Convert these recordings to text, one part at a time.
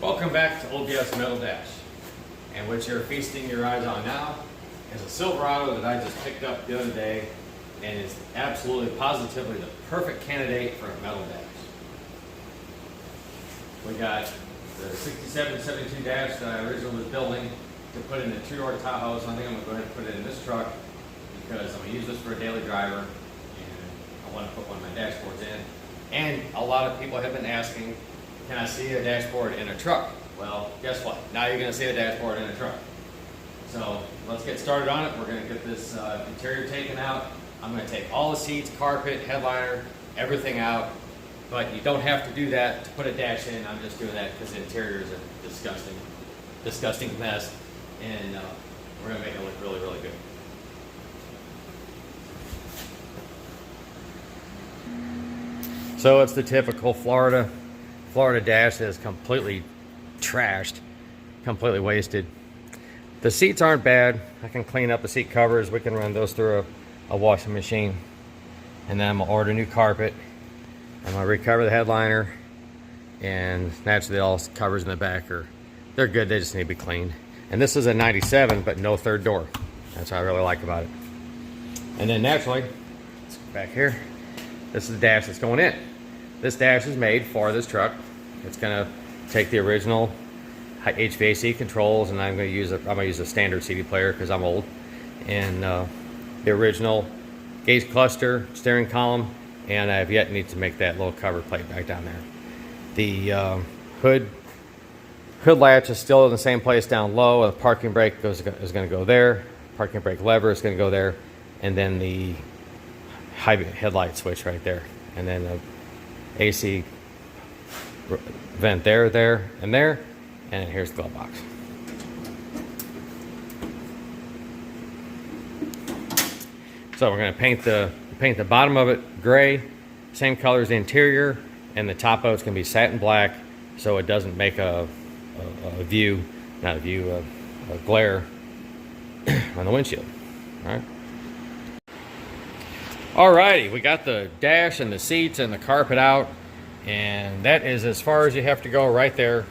Welcome back to OBS Metal Dash. And what you're feasting your eyes on now is a Silverado that I just picked up the other day and is absolutely positively the perfect candidate for a metal dash. We got the 67-72 dash that I originally was building to put in a two-door Tahoe, so I think I'm going to go ahead and put it in this truck because I'm going to use this for a daily driver and I want to put one of my dashboards in. And a lot of people have been asking, can I see a dashboard in a truck? Well, guess what? Now you're going to see a dashboard in a truck. So let's get started on it. We're going to get this interior taken out. I'm going to take all the seats, carpet, headliner, everything out. But you don't have to do that to put a dash in. I'm just doing that because the interior is a disgusting mess. And we're going to make it look really, really good. So it's the typical Florida dash that is completely trashed, completely wasted. The seats aren't bad. I can clean up the seat covers. We can run those through a washing machine. And then I'm gonna order new carpet. I'm gonna recover the headliner, and naturally all the covers in the back they're good, they just need to be cleaned. And this is a 97, but no third door. That's what I really like about it. And then naturally, let's go back here. This is the dash that's going in. This dash is made for this truck. It's gonna take the original HVAC controls, and I'm gonna use a standard CD player because I'm old, and the original gauge cluster, steering column, and I've yet need to make that little cover plate back down there. The hood latch is still in the same place down low. The parking brake is going to go there. Parking brake lever is going to go there, and then the high headlight switch right there, and then the AC vent there, and there, and here's the glove box. So we're going to paint the bottom of it gray, same color as the interior, and the top of it's going to be satin black, so it doesn't make a glare on the windshield. Alrighty, we got the dash and the seats and the carpet out, and that is as far as you have to go right there.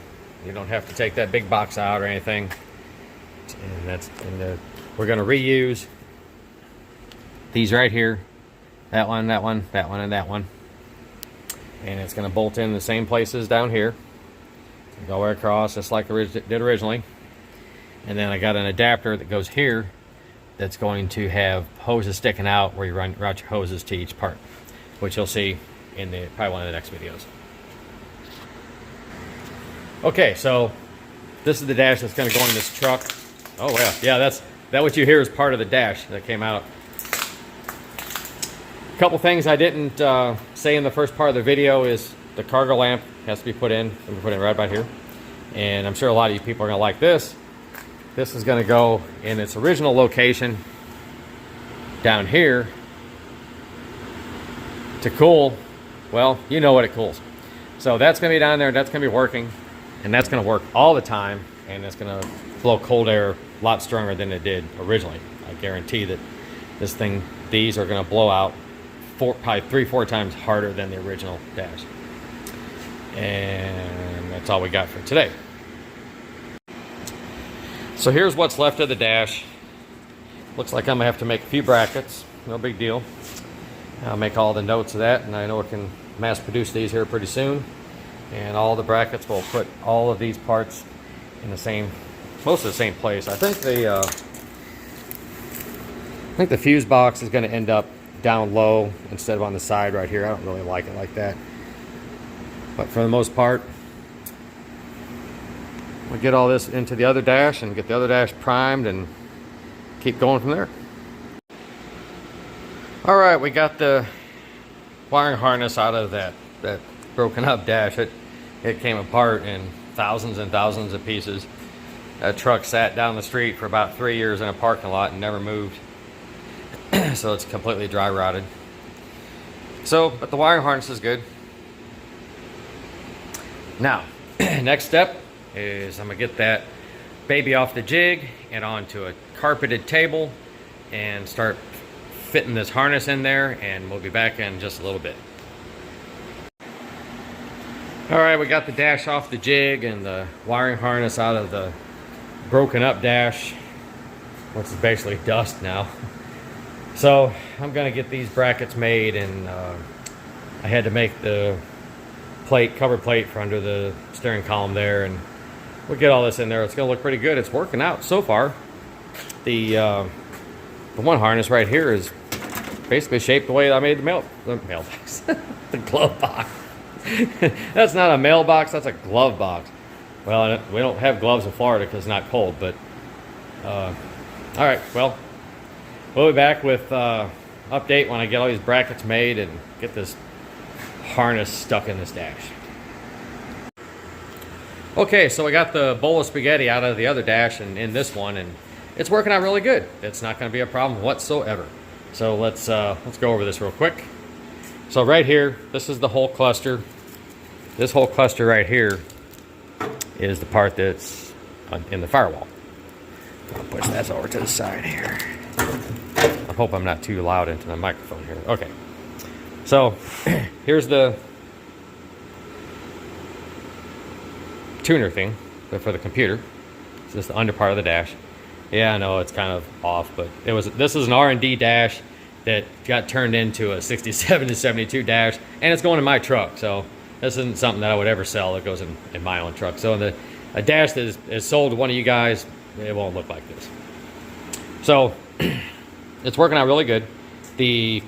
You don't have to take that big box out or anything. And we're going to reuse these right here, that one, that one, that one, and that one. And it's going to bolt in the same places down here. Go right across just like it did originally. And then I got an adapter that goes here that's going to have hoses sticking out where you route your hoses to each part, which you'll see in probably one of the next videos. Okay, so this is the dash that's going to go in this truck. Oh yeah, that what you hear is part of the dash that came out. A couple things I didn't say in the first part of the video is the cargo lamp has to be put in. We put it right about here, and I'm sure a lot of you people are going to like this. This is going to go in its original location down here to cool. Well, you know what it cools. So that's going to be down there. That's going to be working, and that's going to work all the time, and it's going to blow cold air a lot stronger than it did originally. I guarantee that these are going to blow out probably 3-4 times harder than the original dash. And that's all we got for today. So here's what's left of the dash. Looks like I'm gonna have to make a few brackets. No big deal. I'll make all the notes of that, and I know we can mass produce these here pretty soon. And all the brackets, will put all of these parts in most of the same place. I think the fuse box is going to end up down low instead of on the side right here. I don't really like it like that. But for the most part, we'll get all this into the other dash and get the other dash primed and keep going from there. All right, we got the wiring harness out of that broken up dash. It came apart in thousands and thousands of pieces. That truck sat down the street for about 3 years in a parking lot and never moved. So it's completely dry rotted. But the wiring harness is good. Now, next step is I'm gonna get that baby off the jig and onto a carpeted table and start fitting this harness in there, and we'll be back in just a little bit. All right, we got the dash off the jig and the wiring harness out of the broken up dash, which is basically dust now. So I'm gonna get these brackets made, and I had to make the cover plate for under the steering column there, and we'll get all this in there. It's gonna look pretty good. It's working out so far. The one harness right here is basically shaped the way I made the mailbox, the glove box. That's not a mailbox, that's a glove box. Well, we don't have gloves in Florida because it's not cold, but all right, well, we'll be back with update when I get all these brackets made and get this harness stuck in this dash. Okay, so we got the bowl of spaghetti out of the other dash and in this one, and it's working out really good. It's not going to be a problem whatsoever. So let's go over this real quick. So right here, this is the whole cluster. This whole cluster right here is the part that's in the firewall. I'll push that over to the side here. I hope I'm not too loud into the microphone here. Okay. So here's the tuner thing for the computer. It's just the under part of the dash. Yeah, I know it's kind of off, but this is an R&D dash that got turned into a 67 to 72 dash, and it's going in my truck. So this isn't something that I would ever sell. It goes in my own truck. So a dash that is sold to one of you guys, it won't look like this. So it's working out really good. The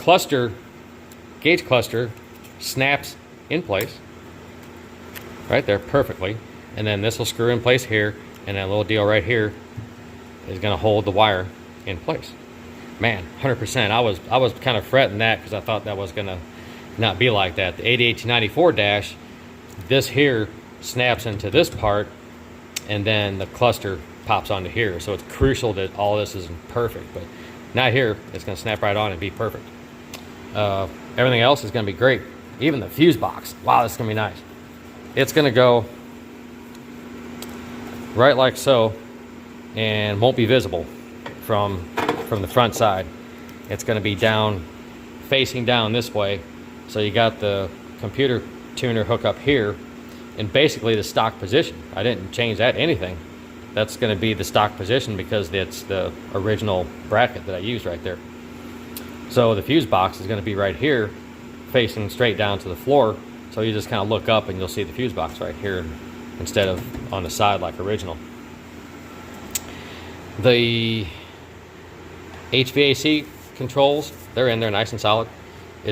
gauge cluster snaps in place right there perfectly, and then this will screw in place here, and that little deal right here is going to hold the wire in place. Man, 100%. I was kind of fretting that because I thought that was going to not be like that. The 88-94 dash, this here snaps into this part, and then the cluster pops onto here. So it's crucial that all this is perfect, but not here. It's going to snap right on and be perfect. Everything else is going to be great. Even the fuse box. Wow, this is going to be nice. It's going to go right like so and won't be visible from the front side. It's going to be down, facing down this way. So you got the computer tuner hook up here, and basically the stock position. I didn't change that anything. That's going to be the stock position because it's the original bracket that I used right there. So the fuse box is going to be right here, facing straight down to the floor. So you just kind of look up and you'll see the fuse box right here instead of on the side like original. The HVAC controls, they're in there nice and solid.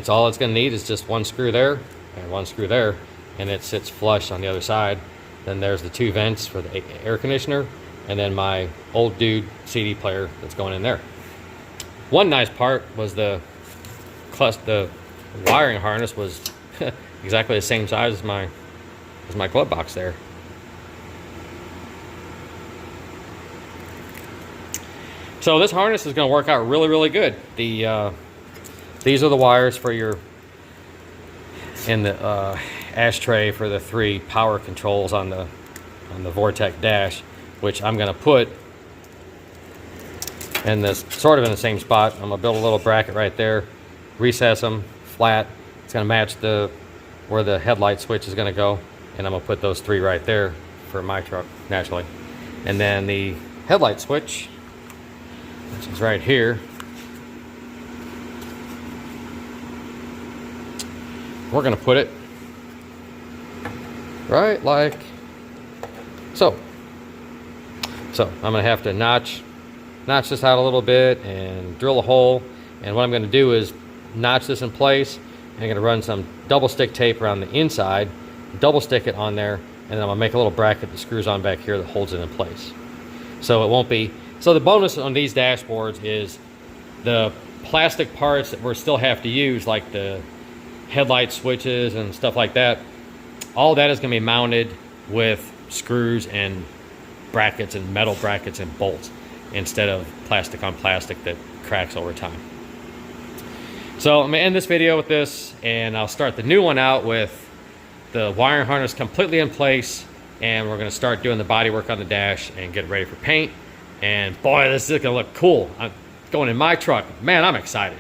All it's going to need is just one screw there and one screw there, and it sits flush on the other side. Then there's the two vents for the air conditioner, and then my old dude CD player that's going in there. One nice part was the wiring harness was exactly the same size as my glove box there. So this harness is going to work out really, really good. These are the wires for the ashtray for the 3 power controls on the Vortec dash, which I'm going to put in this sort of in the same spot. I'm going to build a little bracket right there, recess them flat. It's going to match where the headlight switch is going to go, and I'm going to put those 3 right there for my truck naturally. And then the headlight switch, which is right here, we're going to put it right like so. So I'm going to have to notch this out a little bit and drill a hole. And what I'm going to do is notch this in place. I'm going to run some double stick tape around the inside, double stick it on there, and then I'm going to make a little bracket that screws on back here that holds it in place. So it won't be. So the bonus on these dashboards is the plastic parts that we still have to use, like the headlight switches and stuff like that. All that is going to be mounted with screws and brackets and metal brackets and bolts instead of plastic on plastic that cracks over time. So I'm going to end this video with this, and I'll start the new one out with the wiring harness completely in place, and we're going to start doing the body work on the dash and get ready for paint. And boy, this is going to look cool. I'm going in my truck. Man, I'm excited.